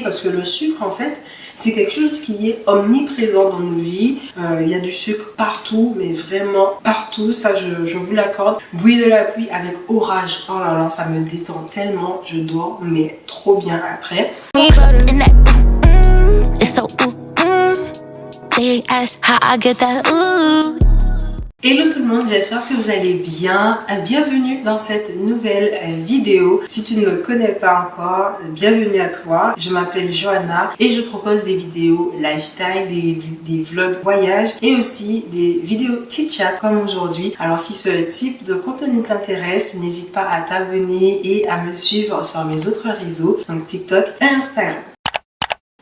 Parce que le sucre, en fait, c'est quelque chose qui est omniprésent dans nos vies. Il y a du sucre partout, mais vraiment partout, ça je vous l'accorde. Bruit de la pluie avec orage, oh là là, ça me détend tellement, je dors, mais trop bien après. Hello tout le monde, j'espère que vous allez bien. Bienvenue dans cette nouvelle vidéo. Si tu ne me connais pas encore, bienvenue à toi. Je m'appelle Johanna et je propose des vidéos lifestyle, des vlogs voyage et aussi des vidéos chit-chat comme aujourd'hui. Alors si ce type de contenu t'intéresse, n'hésite pas à t'abonner et à me suivre sur mes autres réseaux, donc TikTok et Instagram.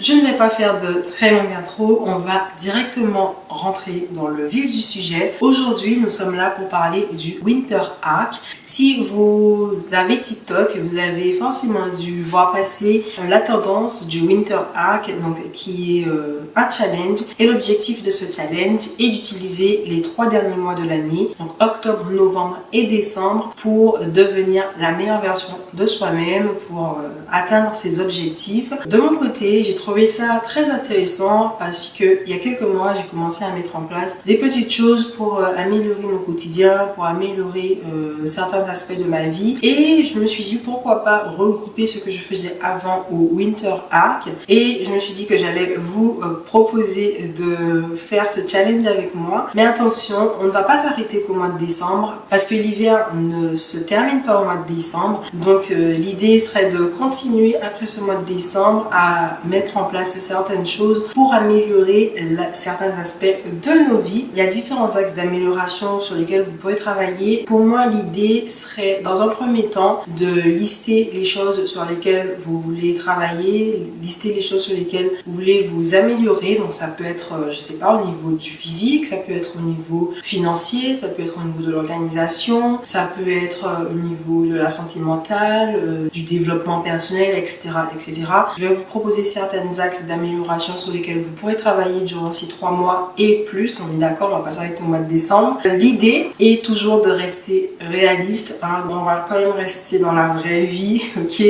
Je ne vais pas faire de très longue intro, on va directement rentrer dans le vif du sujet. Aujourd'hui, nous sommes là pour parler du Winter Hack. Si vous avez TikTok, vous avez forcément dû voir passer la tendance du Winter Hack, donc qui est un challenge. Et l'objectif de ce challenge est d'utiliser les 3 derniers mois de l'année, donc octobre, novembre et décembre, pour devenir la meilleure version de soi-même, pour atteindre ses objectifs. De mon côté, j'ai trouvé ça très intéressant parce que il y a quelques mois, j'ai commencé à mettre en place des petites choses pour améliorer mon quotidien, pour améliorer certains aspects de ma vie, et je me suis dit pourquoi pas regrouper ce que je faisais avant au Winter Hack, et je me suis dit que j'allais vous proposer de faire ce challenge avec moi. Mais attention, on ne va pas s'arrêter qu'au mois de décembre parce que l'hiver ne se termine pas au mois de décembre, donc l'idée serait de continuer après ce mois de décembre à mettre en place certaines choses pour améliorer certains aspects de nos vies. Il y a différents axes d'amélioration sur lesquels vous pouvez travailler. Pour moi, l'idée serait dans un premier temps de lister les choses sur lesquelles vous voulez travailler, lister les choses sur lesquelles vous voulez vous améliorer. Donc ça peut être, je sais pas, au niveau du physique, ça peut être au niveau financier, ça peut être au niveau de l'organisation, ça peut être au niveau de la santé mentale, du développement personnel, etc., etc. Je vais vous proposer certaines axes d'amélioration sur lesquels vous pourrez travailler durant ces 3 mois et plus. On est d'accord, on va pas s'arrêter au mois de décembre. L'idée est toujours de rester réaliste, hein. On va quand même rester dans la vraie vie, ok?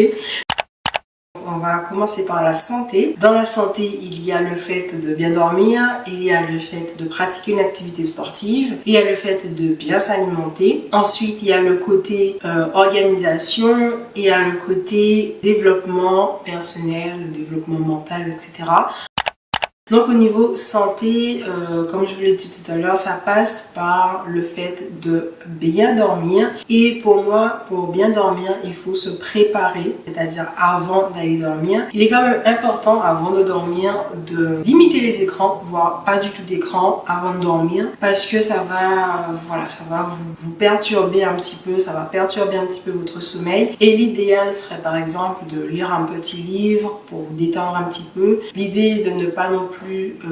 On va commencer par la santé. Dans la santé, il y a le fait de bien dormir, il y a le fait de pratiquer une activité sportive, il y a le fait de bien s'alimenter. Ensuite, il y a le côté organisation, il y a le côté développement personnel, développement mental, etc. Donc au niveau santé, comme je vous l'ai dit tout à l'heure, ça passe par le fait de bien dormir. Et pour moi, pour bien dormir, il faut se préparer, c'est-à-dire avant d'aller dormir. Il est quand même important avant de dormir de limiter les écrans, voire pas du tout d'écran avant de dormir, parce que ça va, voilà, ça va vous perturber un petit peu, ça va perturber un petit peu votre sommeil. Et l'idéal serait par exemple de lire un petit livre pour vous détendre un petit peu. L'idée est de ne pas non plus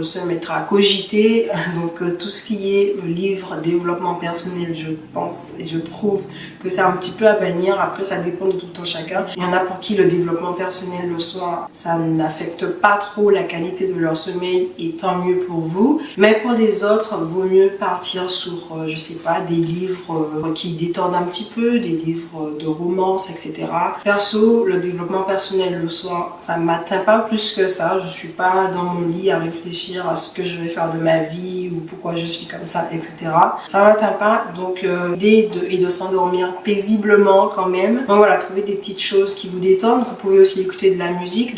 se mettre à cogiter, donc tout ce qui est livre développement personnel, je pense et je trouve que c'est un petit peu à bannir. Après ça dépend de tout un chacun. Il y en a pour qui le développement personnel le soir ça n'affecte pas trop la qualité de leur sommeil et tant mieux pour vous, mais pour les autres vaut mieux partir sur je sais pas, des livres qui détendent un petit peu, des livres de romance, etc. Perso, le développement personnel le soir ça ne m'atteint pas plus que ça. Je suis pas dans mon lit à réfléchir à ce que je vais faire de ma vie ou pourquoi je suis comme ça, etc. Ça m'atteint pas, donc l'idée est de s'endormir paisiblement quand même. Donc voilà, trouver des petites choses qui vous détendent. Vous pouvez aussi écouter de la musique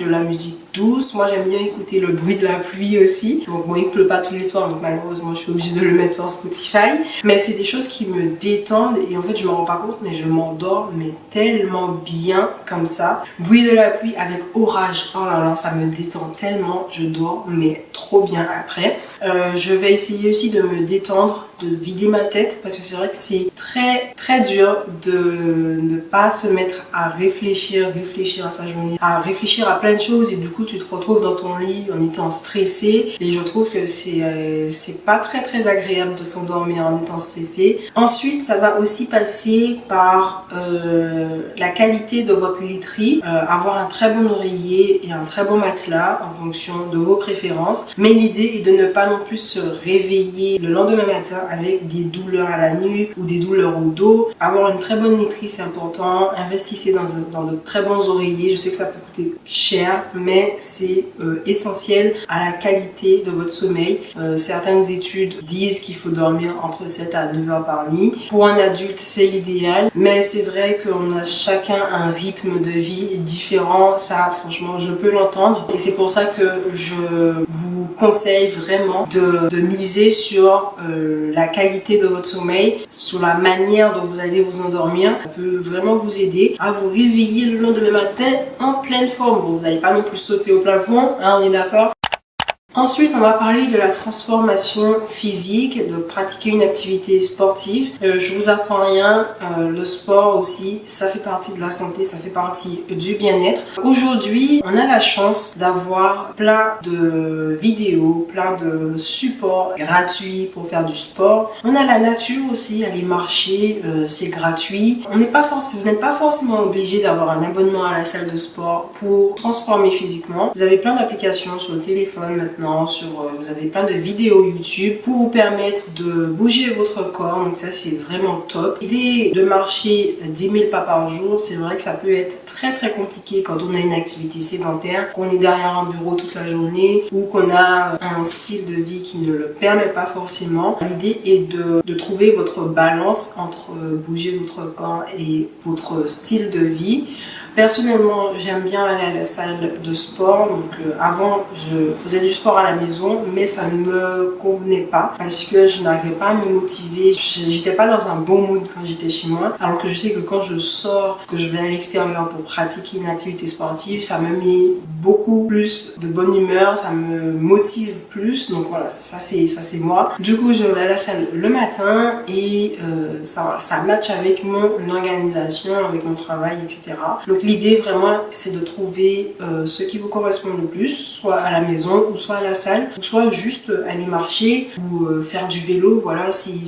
douce. Moi j'aime bien écouter le bruit de la pluie aussi. Donc bon, il pleut pas tous les soirs, donc malheureusement je suis obligée de le mettre sur Spotify. Mais c'est des choses qui me détendent et en fait je me rends pas compte, mais je m'endors mais tellement bien comme ça. Bruit de la pluie avec orage, oh là là, ça me détend tellement, je dors mais trop bien après. Je vais essayer aussi de me détendre, de vider ma tête, parce que c'est vrai que c'est très dur de ne pas se mettre à réfléchir à sa journée, à réfléchir à plein de choses, et du coup tu te retrouves dans ton lit en étant stressé, et je trouve que c'est pas très agréable de s'endormir en étant stressé. Ensuite ça va aussi passer par la qualité de votre literie, avoir un très bon oreiller et un très bon matelas en fonction de vos préférences, mais l'idée est de ne pas non plus se réveiller le lendemain matin avec des douleurs à la nuque ou des douleurs au dos. Avoir une très bonne literie c'est important. Investissez dans de très bons oreillers. Je sais que ça peut coûter coûter cher, mais c'est essentiel à la qualité de votre sommeil. Certaines études disent qu'il faut dormir entre 7 à 9 heures par nuit. Pour un adulte, c'est l'idéal, mais c'est vrai qu'on a chacun un rythme de vie différent. Ça, franchement, je peux l'entendre. Et c'est pour ça que je vous conseille vraiment de miser sur la qualité de votre sommeil, sur la manière dont vous allez vous endormir. Ça peut vraiment vous aider à vous réveiller le lendemain matin en pleine forme. Bon, vous n'allez pas non plus sauter au plafond, hein, on est d'accord? Ensuite, on va parler de la transformation physique, de pratiquer une activité sportive. Je vous apprends rien, le sport aussi, ça fait partie de la santé, ça fait partie du bien-être. Aujourd'hui, on a la chance d'avoir plein de vidéos, plein de supports gratuits pour faire du sport. On a la nature aussi, aller marcher, c'est gratuit. Vous n'êtes pas forcément obligé d'avoir un abonnement à la salle de sport pour transformer physiquement. Vous avez plein d'applications sur le téléphone maintenant. Vous avez plein de vidéos YouTube pour vous permettre de bouger votre corps, donc ça c'est vraiment top. L'idée de marcher 10 000 pas par jour, c'est vrai que ça peut être très compliqué quand on a une activité sédentaire, qu'on est derrière un bureau toute la journée ou qu'on a un style de vie qui ne le permet pas forcément. L'idée est de trouver votre balance entre bouger votre corps et votre style de vie. Personnellement, j'aime bien aller à la salle de sport. Donc, avant, je faisais du sport à la maison, mais ça ne me convenait pas parce que je n'arrivais pas à me motiver. J'étais pas dans un bon mood quand j'étais chez moi. Alors que je sais que quand je sors, que je vais à l'extérieur pour pratiquer une activité sportive, ça me met beaucoup plus de bonne humeur, ça me motive plus. Donc voilà, ça c'est moi. Du coup, je vais à la salle le matin et ça match avec mon organisation, avec mon travail, etc. Donc l'idée vraiment c'est de trouver ce qui vous correspond le plus, soit à la maison ou soit à la salle, ou soit juste aller marcher ou faire du vélo. Voilà, si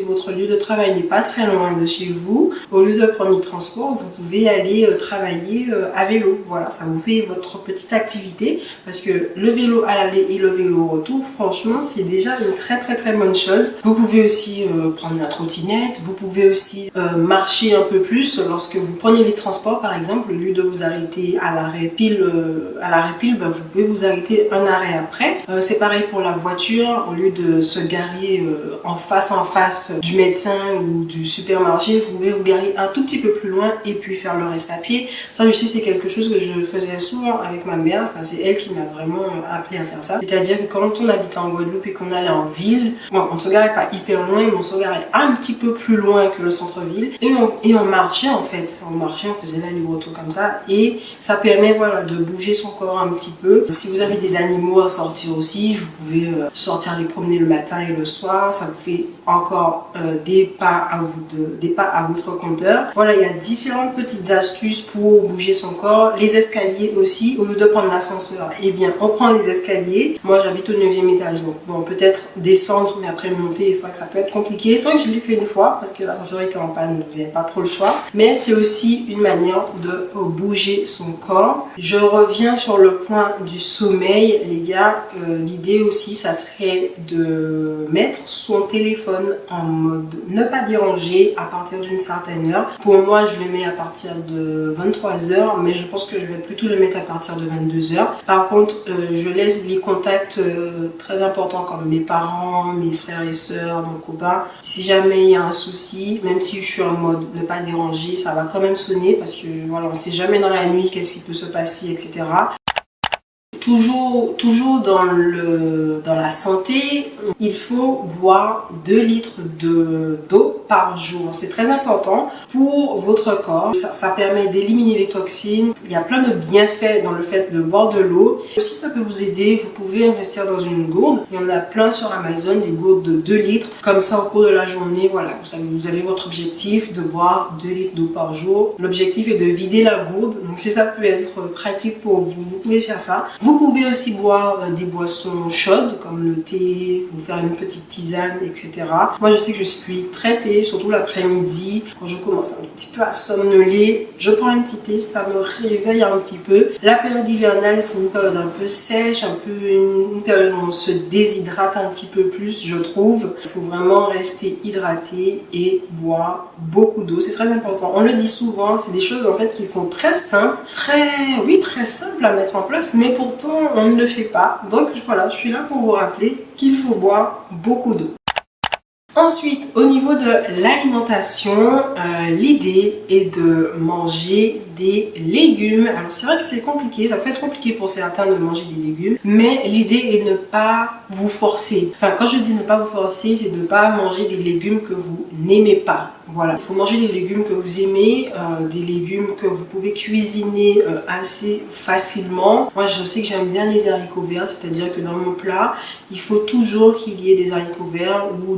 votre lieu de travail n'est pas très loin de chez vous, au lieu de prendre le transport, vous pouvez aller travailler à vélo. Voilà, ça vous fait votre petite activité parce que le vélo à l'aller et le vélo au retour, franchement c'est déjà une très bonne chose. Vous pouvez aussi prendre la trottinette, vous pouvez aussi marcher un peu plus lorsque vous prenez les transports par exemple, au lieu de vous arrêter à l'arrêt pile, vous pouvez vous arrêter un arrêt après. C'est pareil pour la voiture, au lieu de se garer en face du médecin ou du supermarché, vous pouvez vous garer un tout petit peu plus loin et puis faire le reste à pied. Ça, je sais, c'est quelque chose que je faisais souvent avec ma mère. Enfin, c'est elle qui m'a vraiment appris à faire ça. C'est-à-dire que quand on habitait en Guadeloupe et qu'on allait en ville, bon, on ne se garait pas hyper loin, mais on se garait un petit peu plus loin que le centre-ville et on marchait en fait. On faisait l'aller-retour comme ça et ça permet voilà, de bouger son corps un petit peu. Si vous avez des animaux à sortir aussi, vous pouvez sortir les promener le matin et le soir. Ça vous fait encore des pas à votre compteur. Voilà, il y a différentes petites astuces pour bouger son corps. Les escaliers aussi, au lieu de prendre l'ascenseur, eh bien on prend les escaliers. Moi j'habite au 9e étage, donc bon, peut-être descendre mais après monter, c'est vrai que ça peut être compliqué. C'est vrai que je l'ai fait une fois parce que l'ascenseur était en panne, donc il n'y avait pas trop le choix, mais c'est aussi une manière de bouger son corps. Je reviens sur le point du sommeil, les gars. L'idée aussi, ça serait de mettre son téléphone en mode ne pas déranger à partir d'une certaine heure. Pour moi, je le mets à partir de 23h, mais je pense que je vais plutôt le mettre à partir de 22h. Par contre, je laisse les contacts très importants comme mes parents, mes frères et sœurs, mon copain. Si jamais il y a un souci, même si je suis en mode ne pas déranger, ça va quand même sonner parce que voilà, on ne sait jamais dans la nuit qu'est-ce qui peut se passer, etc. Toujours dans la santé, il faut boire 2 litres d'eau par jour. C'est très important pour votre corps. Ça permet d'éliminer les toxines. Il y a plein de bienfaits dans le fait de boire de l'eau. Aussi, ça peut vous aider. Vous pouvez investir dans une gourde. Il y en a plein sur Amazon, des gourdes de 2 litres. Comme ça, au cours de la journée, voilà, vous avez votre objectif de boire 2 litres d'eau par jour. L'objectif est de vider la gourde. Donc, si ça peut être pratique pour vous, vous pouvez faire ça. Vous pouvez aussi boire des boissons chaudes comme le thé, ou faire une petite tisane, etc. Moi je sais que je suis très thé, surtout l'après-midi, quand je commence un petit peu à somnoler, je prends un petit thé, ça me réveille un petit peu. La période hivernale, c'est une période un peu sèche, un peu une période où on se déshydrate un petit peu plus, je trouve. Il faut vraiment rester hydraté et boire beaucoup d'eau, c'est très important. On le dit souvent, c'est des choses en fait qui sont très simples, très simples à mettre en place, mais pourtant on ne le fait pas. Donc voilà, je suis là pour vous rappeler qu'il faut boire beaucoup d'eau. Ensuite, au niveau de l'alimentation, l'idée est de manger des légumes. Alors c'est vrai que c'est compliqué, ça peut être compliqué pour certains de manger des légumes, mais l'idée est de ne pas vous forcer. Enfin, quand je dis ne pas vous forcer, c'est de ne pas manger des légumes que vous n'aimez pas. Voilà, il faut manger des légumes que vous aimez, des légumes que vous pouvez cuisiner assez facilement. Moi, je sais que j'aime bien les haricots verts, c'est-à-dire que dans mon plat, il faut toujours qu'il y ait des haricots verts ou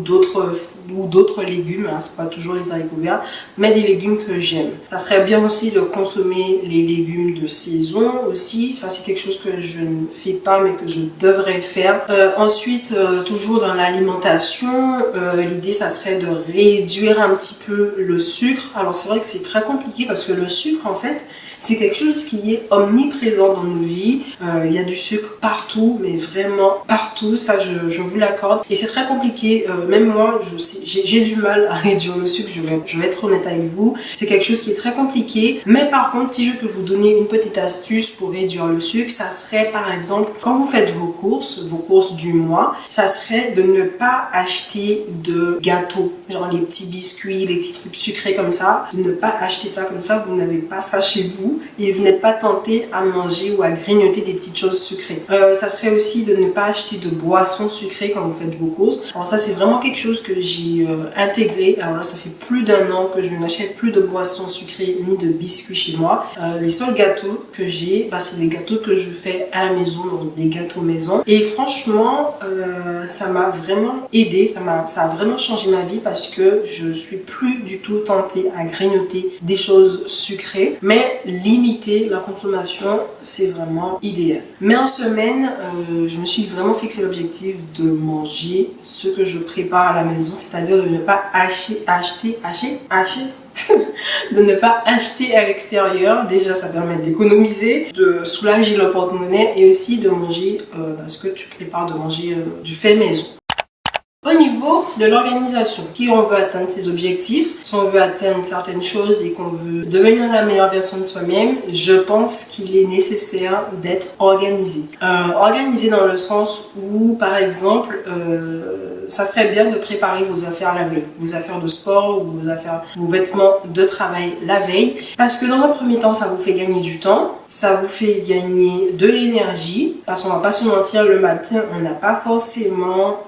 d'autres légumes, hein, c'est pas toujours les haricots verts, mais des légumes que j'aime. Ça serait bien aussi de consommer les légumes de saison aussi, ça c'est quelque chose que je ne fais pas mais que je devrais faire. Ensuite, toujours dans l'alimentation, l'idée ça serait de réduire un petit peu le sucre. Alors c'est vrai que c'est très compliqué parce que le sucre en fait, c'est quelque chose qui est omniprésent dans nos vies. Il y a du sucre partout, mais vraiment partout, ça je vous l'accorde. Et c'est très compliqué, même moi j'ai du mal à réduire le sucre, je vais être honnête avec vous. C'est quelque chose qui est très compliqué. Mais par contre, si je peux vous donner une petite astuce pour réduire le sucre, ça serait par exemple, quand vous faites vos courses du mois, ça serait de ne pas acheter de gâteaux, genre les petits biscuits, les petits trucs sucrés comme ça, de ne pas acheter ça comme ça, vous n'avez pas ça chez vous. Et vous n'êtes pas tenté à manger ou à grignoter des petites choses sucrées. Ça serait aussi de ne pas acheter de boissons sucrées quand vous faites vos courses. Alors ça c'est vraiment quelque chose que j'ai intégré. Alors là ça fait plus d'1 an que je n'achète plus de boissons sucrées ni de biscuits chez moi. Les seuls gâteaux que j'ai, c'est des gâteaux que je fais à la maison, donc des gâteaux maison. Et franchement ça m'a vraiment aidé, ça a vraiment changé ma vie parce que je suis plus du tout tentée à grignoter des choses sucrées. Mais limiter la consommation, c'est vraiment idéal. Mais en semaine, je me suis vraiment fixé l'objectif de manger ce que je prépare à la maison, c'est-à-dire de ne pas de ne pas acheter à l'extérieur. Déjà, ça permet d'économiser, de soulager le porte-monnaie et aussi de manger ce que tu prépares, de manger du fait maison. Au niveau de l'organisation, si on veut atteindre ses objectifs, si on veut atteindre certaines choses et qu'on veut devenir la meilleure version de soi-même, je pense qu'il est nécessaire d'être organisé. Organisé dans le sens où, par exemple, ça serait bien de préparer vos affaires la veille, vos affaires de sport ou vos vêtements de travail la veille, parce que dans un premier temps, ça vous fait gagner du temps, ça vous fait gagner de l'énergie, parce qu'on va pas se mentir, le matin, on n'a pas forcément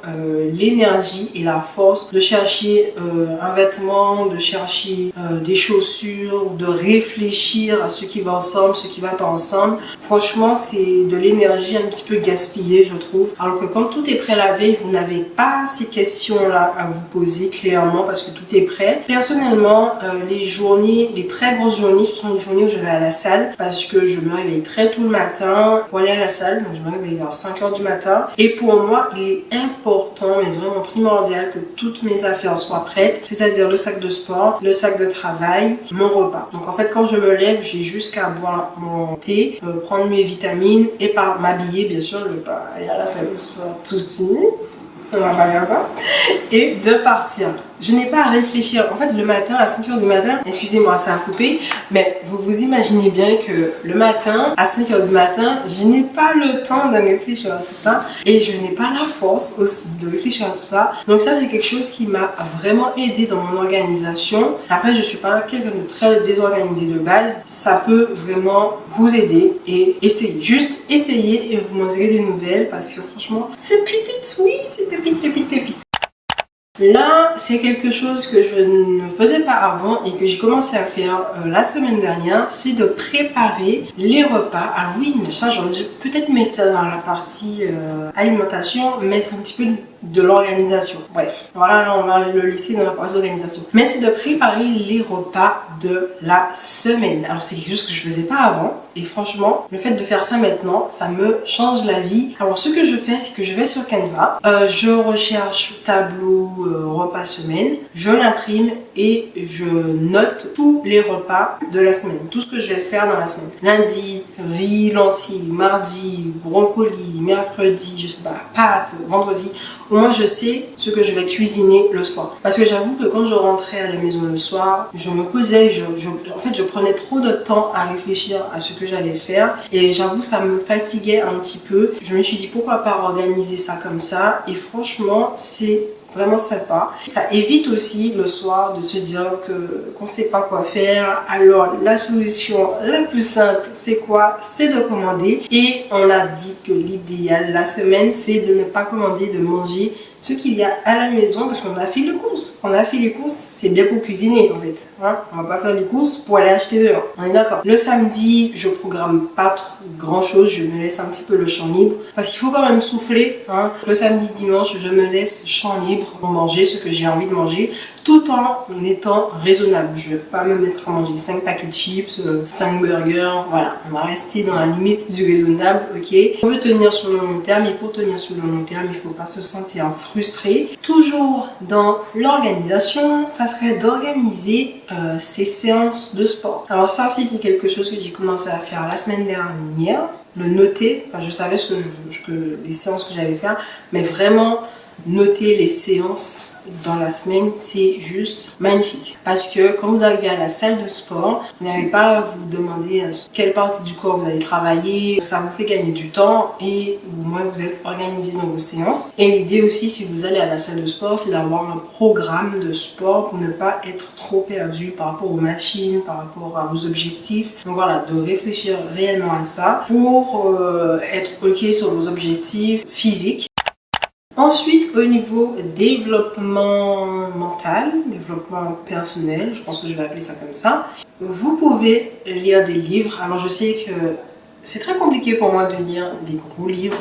l'énergie et la force de chercher un vêtement, de chercher des chaussures, de réfléchir à ce qui va ensemble, ce qui va pas ensemble. Franchement, c'est de l'énergie un petit peu gaspillée, je trouve. Alors que quand tout est prêt la veille, vous n'avez pas ces questions-là à vous poser clairement parce que tout est prêt. Personnellement, les très grosses journées, ce sont les journées où je vais à la salle parce que je me réveille très tôt le matin pour aller à la salle. Donc je me réveille vers 5 h du matin. Et pour moi, il est important, mais vraiment primordial que toutes mes affaires soient prêtes, c'est-à-dire le sac de sport, le sac de travail, mon repas. Donc en fait, quand je me lève, j'ai juste qu'à boire mon thé, prendre mes vitamines et m'habiller, bien sûr, je vais pas aller à la salle de sport tout de suite. On va pas faire ça. Et de partir. Je n'ai pas à réfléchir. En fait, le matin, à 5 h du matin, excusez-moi, ça a coupé, mais vous vous imaginez bien que le matin, à 5 h du matin, je n'ai pas le temps de réfléchir à tout ça et je n'ai pas la force aussi de réfléchir à tout ça. Donc ça, c'est quelque chose qui m'a vraiment aidé dans mon organisation. Après, je suis pas quelqu'un de très désorganisé de base. Ça peut vraiment vous aider et essayer. Juste essayez et vous m'en direz des nouvelles parce que franchement, c'est pépite, oui, c'est pépite. Là, c'est quelque chose que je ne faisais pas avant et que j'ai commencé à faire la semaine dernière, c'est de préparer les repas. Alors oui, mais ça, j'aurais dû peut-être mettre ça dans la partie alimentation, mais c'est un petit peu de l'organisation. Bref, voilà, on va le laisser dans la phase d'organisation. Mais c'est de préparer les repas de la semaine. Alors c'est quelque chose que je faisais pas avant. Et franchement, le fait de faire ça maintenant, ça me change la vie. Alors ce que je fais, c'est que je vais sur Canva, je recherche tableau repas semaine, je l'imprime et je note tous les repas de la semaine. Tout ce que je vais faire dans la semaine. Lundi, riz, lentilles, mardi, brocoli, mercredi, je sais pas, pâtes, vendredi. Au moins je sais ce que je vais cuisiner le soir. Parce que j'avoue que quand je rentrais à la maison le soir, je me posais, en fait je prenais trop de temps à réfléchir à ce que j'allais faire. Et j'avoue ça me fatiguait un petit peu. Je me suis dit pourquoi pas organiser ça comme ça. Et franchement c'est vraiment sympa. Ça évite aussi le soir de se dire qu'on ne sait pas quoi faire. Alors la solution la plus simple, c'est quoi? C'est de commander. Et on a dit que l'idéal la semaine, c'est de ne pas commander, de manger ce qu'il y a à la maison parce qu'on a fait les courses. On a fait les courses, c'est bien pour cuisiner en fait. Hein, on va pas faire les courses pour aller acheter dehors. On est d'accord. Le samedi, je programme pas trop grand chose, je me laisse un petit peu le champ libre parce qu'il faut quand même souffler. Hein. Le samedi, dimanche, je me laisse champ libre pour manger ce que j'ai envie de manger tout en étant raisonnable. Je vais pas me mettre à manger 5 paquets de chips, 5 burgers. Voilà, on va rester dans la limite du raisonnable, ok. On veut tenir sur le long terme et pour tenir sur le long terme, il faut pas se sentir frustré. Toujours dans l'organisation, ça serait d'organiser ses séances de sport. Alors ça aussi, c'est quelque chose que j'ai commencé à faire la semaine dernière. Le noter, enfin je savais les séances que j'allais faire, mais vraiment noter les séances dans la semaine, c'est juste magnifique. Parce que quand vous arrivez à la salle de sport, vous n'avez pas à vous demander quelle partie du corps vous allez travailler. Ça vous fait gagner du temps et au moins vous êtes organisé dans vos séances. Et l'idée aussi, si vous allez à la salle de sport, c'est d'avoir un programme de sport pour ne pas être trop perdu par rapport aux machines, par rapport à vos objectifs. Donc voilà, de réfléchir réellement à ça pour être ok sur vos objectifs physiques. Ensuite, au niveau développement mental, développement personnel, je pense que je vais appeler ça comme ça, vous pouvez lire des livres. Alors je sais que c'est très compliqué pour moi de lire des gros livres.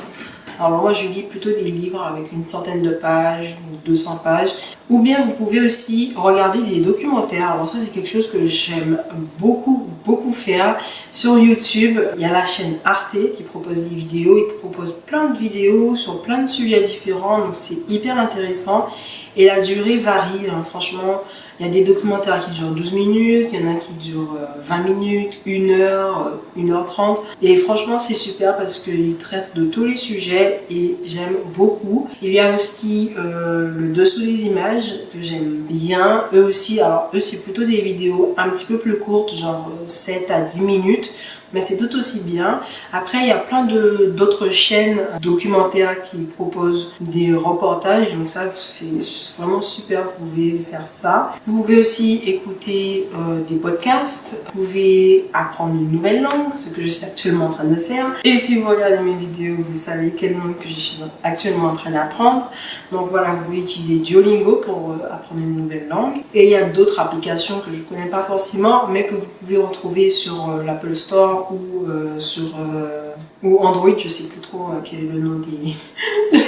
Alors moi je lis plutôt des livres avec une centaine de pages ou 200 pages. Ou bien vous pouvez aussi regarder des documentaires. Alors ça c'est quelque chose que j'aime beaucoup faire. Sur YouTube, il y a la chaîne Arte qui propose des vidéos. Il propose plein de vidéos sur plein de sujets différents. Donc c'est hyper intéressant. Et la durée varie, hein. Franchement, il y a des documentaires qui durent 12 minutes, il y en a qui durent 20 minutes, 1 heure, 1h30. Et franchement, c'est super parce qu'ils traitent de tous les sujets et j'aime beaucoup. Il y a aussi le dessous des images que j'aime bien. Eux aussi, alors eux, c'est plutôt des vidéos un petit peu plus courtes, genre 7 à 10 minutes. Mais c'est tout aussi bien. Après, il y a plein d'autres chaînes documentaires qui proposent des reportages. Donc ça, c'est vraiment super. Vous pouvez faire ça. Vous pouvez aussi écouter des podcasts. Vous pouvez apprendre une nouvelle langue, ce que je suis actuellement en train de faire. Et si vous regardez mes vidéos, vous savez quelle langue que je suis actuellement en train d'apprendre. Donc voilà, vous pouvez utiliser Duolingo pour apprendre une nouvelle langue. Et il y a d'autres applications que je ne connais pas forcément, mais que vous pouvez retrouver sur l'Apple Store ou Android, je sais plus trop quel est le nom de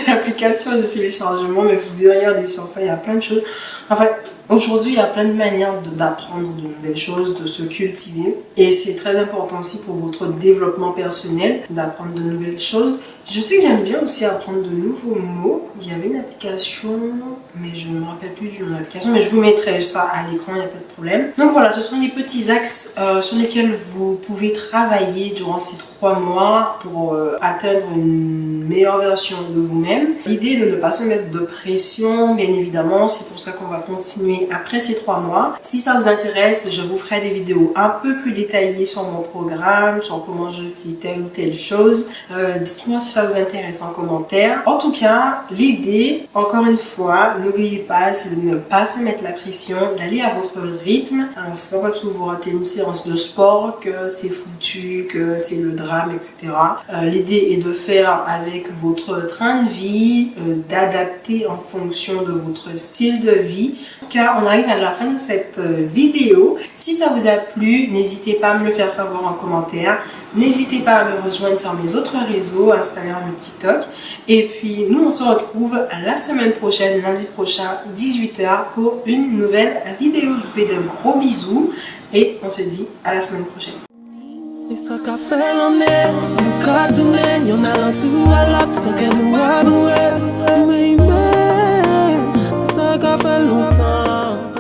l'application de téléchargement, mais vous pouvez regarder sur ça, il y a plein de choses. Enfin, aujourd'hui, il y a plein de manières d'apprendre de nouvelles choses, de se cultiver. Et c'est très important aussi pour votre développement personnel d'apprendre de nouvelles choses. Je sais que j'aime bien aussi apprendre de nouveaux mots. Il y avait une application, mais je ne me rappelle plus du nom de l'application, mais je vous mettrai ça à l'écran, il n'y a pas de problème. Donc voilà, ce sont les petits axes sur lesquels vous pouvez travailler durant ces 3 mois pour atteindre une meilleure version de vous-même. L'idée est de ne pas se mettre de pression, bien évidemment, c'est pour ça qu'on va continuer après ces 3 mois. Si ça vous intéresse, je vous ferai des vidéos un peu plus détaillées sur mon programme, sur comment je fais telle ou telle chose. Dites-moi si ça vous intéresse en commentaire. En tout cas, l'idée, encore une fois, n'oubliez pas, c'est de ne pas se mettre la pression, d'aller à votre rythme. Alors, c'est pas parce que vous ratez une séance de sport que c'est foutu, que c'est le drame, etc. L'idée est de faire avec votre train de vie, d'adapter en fonction de votre style de vie. En tout cas, cas, on arrive à la fin de cette vidéo. Si ça vous a plu, n'hésitez pas à me le faire savoir en commentaire. N'hésitez pas à me rejoindre sur mes autres réseaux, Instagram et TikTok. Et puis, nous, on se retrouve la semaine prochaine, lundi prochain, 18 h pour une nouvelle vidéo. Je vous fais de gros bisous et on se dit à la semaine prochaine. Et ça qu'a fait l'année, nous qu'a tourné, y'en a l'un tout à l'autre, ça qu'elle nous a noué. Mais ça qu'a fait longtemps.